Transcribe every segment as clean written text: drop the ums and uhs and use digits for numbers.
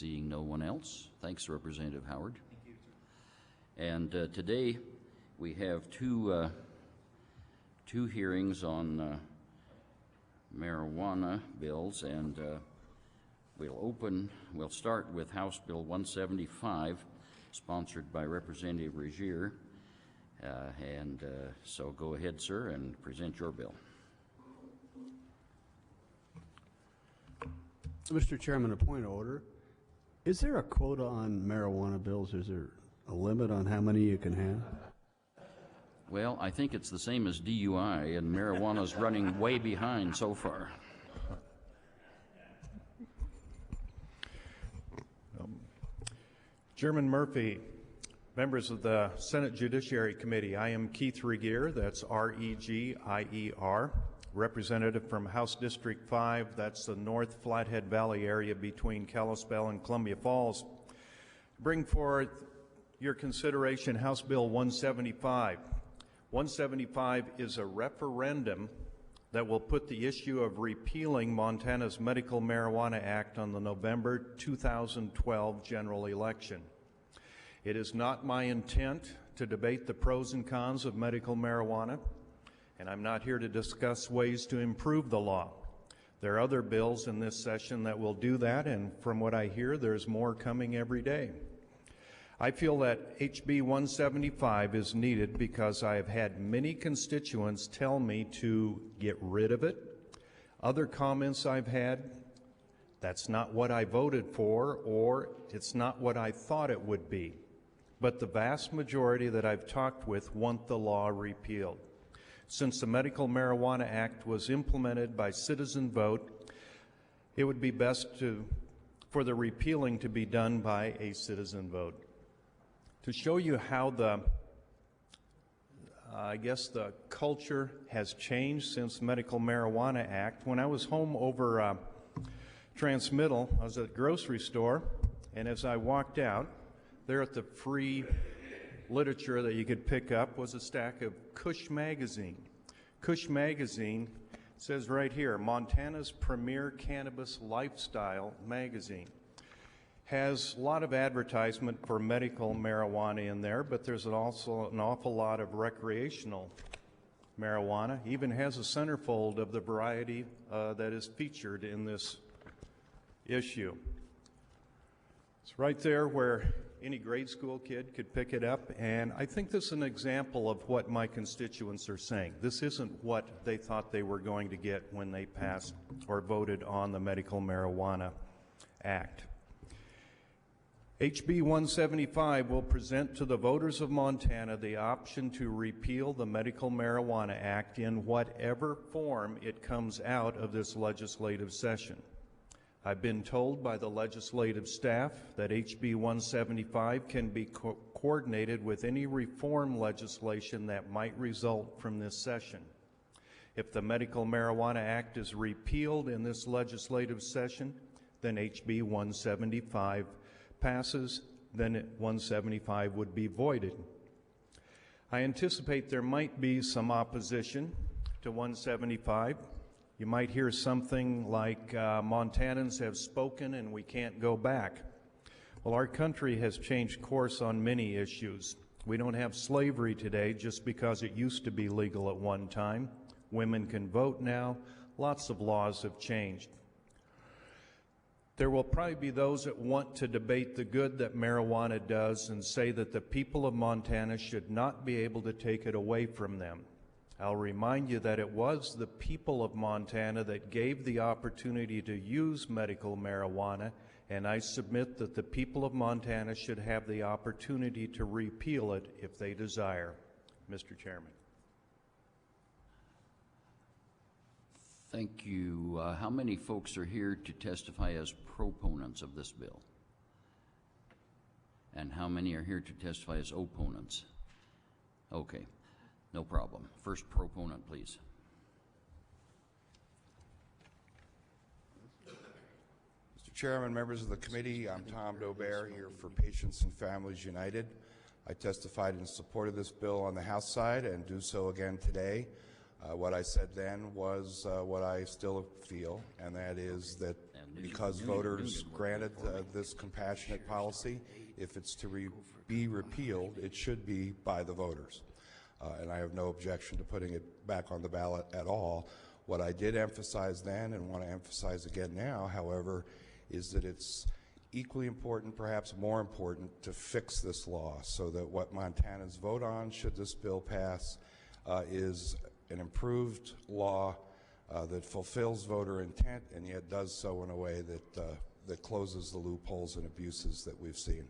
Seeing no one else, thanks, Representative Howard. Thank you, sir. And today we have two hearings on marijuana bills, and we'll start with House Bill 175, sponsored by Representative Regier. So go ahead, sir, and present your bill. Mr. Chairman, a point of order. Is there a quota on marijuana bills? Is there a limit on how many you can have? Well, I think it's the same as DUI, and marijuana's running way behind so far. Chairman Murphy, members of the Senate Judiciary Committee, I am Keith Regier, that's R-E-G-I-E-R, representative from House District 5, that's the North Flathead Valley area between Kalispell and Columbia Falls. Bring forth your consideration House Bill 175. 175 is a referendum that will put the issue of repealing Montana's Medical Marijuana Act on the November 2012 general election. It is not my intent to debate the pros and cons of medical marijuana, and I'm not here to discuss ways to improve the law. There are other bills in this session that will do that, and from what I hear, there's more coming every day. I feel that HB 175 is needed because I have had many constituents tell me to get rid of it. Other comments I've had, that's not what I voted for, or it's not what I thought it would be. But the vast majority that I've talked with want the law repealed. Since the Medical Marijuana Act was implemented by citizen vote, it would be best for the repealing to be done by a citizen vote. To show you how the culture has changed since the Medical Marijuana Act, when I was home over Transmittal, I was at the grocery store, and as I walked out, there at the free literature that you could pick up was a stack of Kush magazine. Kush magazine says right here, Montana's premier cannabis lifestyle magazine. Has a lot of advertisement for medical marijuana in there, but there's also an awful lot of recreational marijuana. Even has a centerfold of the variety that is featured in this issue. It's right there where any grade school kid could pick it up, and I think this is an example of what my constituents are saying. This isn't what they thought they were going to get when they passed or voted on the Medical Marijuana Act. HB 175 will present to the voters of Montana the option to repeal the Medical Marijuana Act in whatever form it comes out of this legislative session. I've been told by the legislative staff that HB 175 can be coordinated with any reform legislation that might result from this session. If the Medical Marijuana Act is repealed in this legislative session, then HB 175 passes, then 175 would be voided. I anticipate there might be some opposition to 175. You might hear something like Montanans have spoken and we can't go back. Well, our country has changed course on many issues. We don't have slavery today just because it used to be legal at one time. Women can vote now. Lots of laws have changed. There will probably be those that want to debate the good that marijuana does and say that the people of Montana should not be able to take it away from them. I'll remind you that it was the people of Montana that gave the opportunity to use medical marijuana, and I submit that the people of Montana should have the opportunity to repeal it if they desire. Mr. Chairman. Thank you. How many folks are here to testify as proponents of this bill? And how many are here to testify as opponents? Okay, no problem. First proponent, please. Mr. Chairman, members of the committee, I'm Tom Dobert here for Patients and Families United. I testified in support of this bill on the House side and do so again today. What I said then was what I still feel, and that is that because voters granted this compassionate policy. If it's to be repealed, it should be by the voters. And I have no objection to putting it back on the ballot at all. What I did emphasize then and want to emphasize again now, however, is that it's equally important, perhaps more important, to fix this law so that what Montanans vote on, should this bill pass, is an improved law that fulfills voter intent and yet does so in a way that closes the loopholes and abuses that we've seen.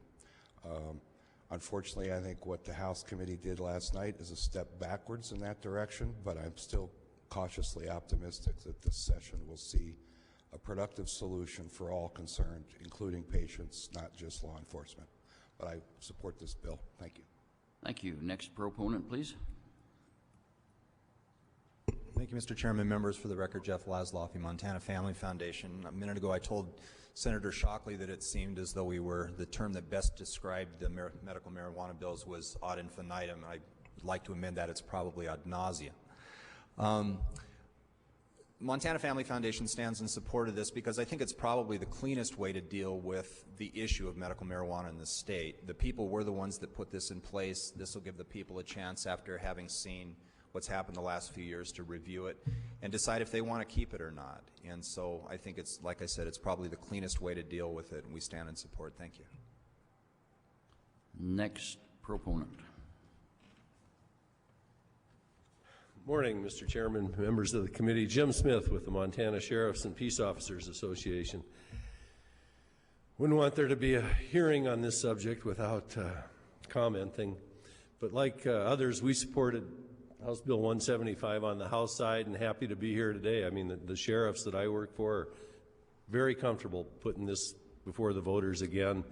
Unfortunately, I think what the House committee did last night is a step backwards in that direction, but I'm still cautiously optimistic that this session will see a productive solution for all concerned, including patients, not just law enforcement. But I support this bill. Thank you. Thank you. Next proponent, please. Thank you, Mr. Chairman. Members, for the record, Jeff Laszloff, Montana Family Foundation. A minute ago, I told Senator Shockley that it seemed as though the term that best described the medical marijuana bills was ad infinitum. I'd like to amend that. It's probably ad nauseum. Montana Family Foundation stands in support of this because I think it's probably the cleanest way to deal with the issue of medical marijuana in the state. The people were the ones that put this in place. This will give the people a chance, after having seen what's happened the last few years, to review it and decide if they want to keep it or not. And so I think it's, like I said, it's probably the cleanest way to deal with it, and we stand in support. Thank you. Next proponent. Morning, Mr. Chairman, members of the committee. Jim Smith with the Montana Sheriffs and Peace Officers Association. Wouldn't want there to be a hearing on this subject without commenting, but like others, we supported House Bill 175 on the House side, and happy to be here today. I mean, the sheriffs that I work for are very comfortable putting this before the voters again.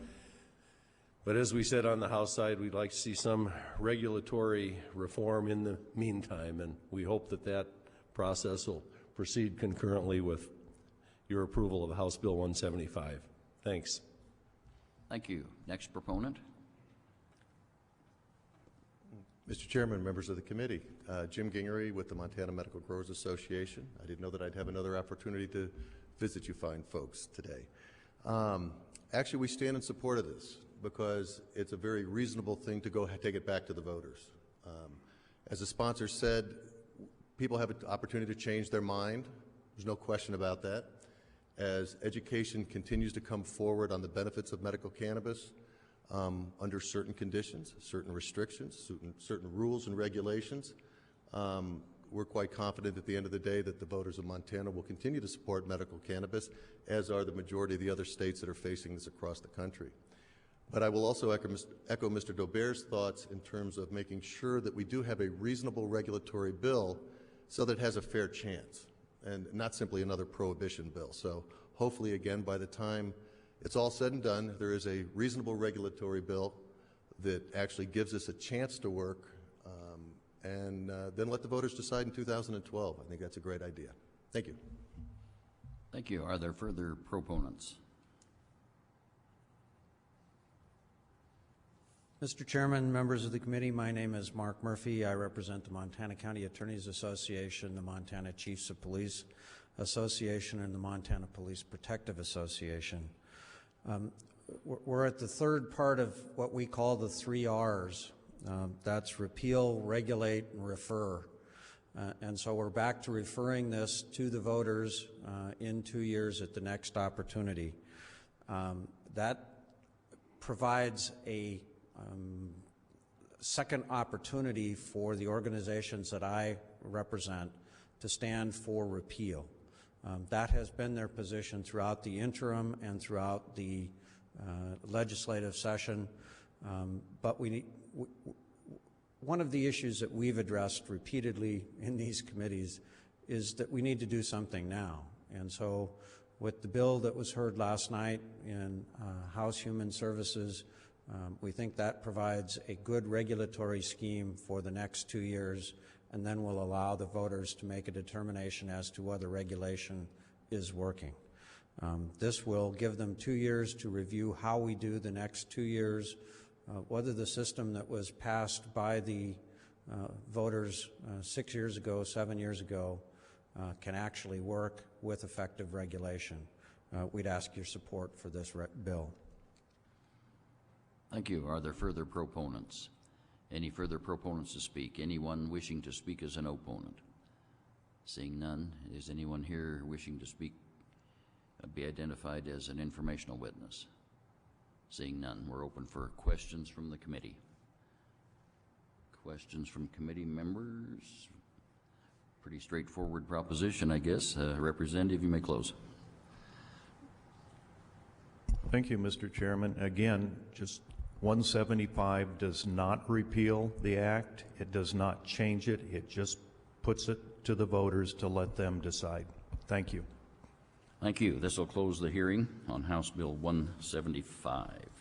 But as we said on the House side, we'd like to see some regulatory reform in the meantime, and we hope that that process will proceed concurrently with your approval of House Bill 175. Thanks. Thank you. Next proponent. Mr. Chairman, members of the committee, Jim Gingery with the Montana Medical Growers Association. I didn't know that I'd have another opportunity to visit you fine folks today. Actually, we stand in support of this because it's a very reasonable thing to go take it back to the voters. As the sponsor said, people have an opportunity to change their mind. There's no question about that. As education continues to come forward on the benefits of medical cannabis, under certain conditions, certain restrictions, certain rules and regulations, we're quite confident at the end of the day that the voters of Montana will continue to support medical cannabis, as are the majority of the other states that are facing this across the country. But I will also echo Mr. Daubert's thoughts in terms of making sure that we do have a reasonable regulatory bill so that it has a fair chance, and not simply another prohibition bill. So hopefully, again, by the time it's all said and done, there is a reasonable regulatory bill that actually gives us a chance to work, and then let the voters decide in 2012. I think that's a great idea. Thank you. Thank you. Are there further proponents? Mr. Chairman, members of the committee, my name is Mark Murphy. I represent the Montana County Attorneys Association, the Montana Chiefs of Police Association, and the Montana Police Protective Association. We're at the third part of what we call the 3 R's. That's repeal, regulate, and refer. And so we're back to referring this to the voters in 2 years at the next opportunity. That provides a second opportunity for the organizations that I represent to stand for repeal. That has been their position throughout the interim and throughout the legislative session. But one of the issues that we've addressed repeatedly in these committees is that we need to do something now. And so with the bill that was heard last night in House Human Services, we think that provides a good regulatory scheme for the next 2 years, and then will allow the voters to make a determination as to whether regulation is working. This will give them 2 years to review how we do the next 2 years, whether the system that was passed by the voters 6 years ago, 7 years ago, can actually work with effective regulation. we'd ask your support for this bill. Thank you. Are there further proponents? Any further proponents to speak? Anyone wishing to speak as an opponent? Seeing none, is anyone here wishing to speak, be identified as an informational witness? Seeing none, we're open for questions from the committee. Questions from committee members? Pretty straightforward proposition, I guess. Representative, you may close. Thank you, Mr. Chairman. Again, just 175 does not repeal the act. It does not change it. It just puts it to the voters to let them decide. Thank you. Thank you. This will close the hearing on House Bill 175.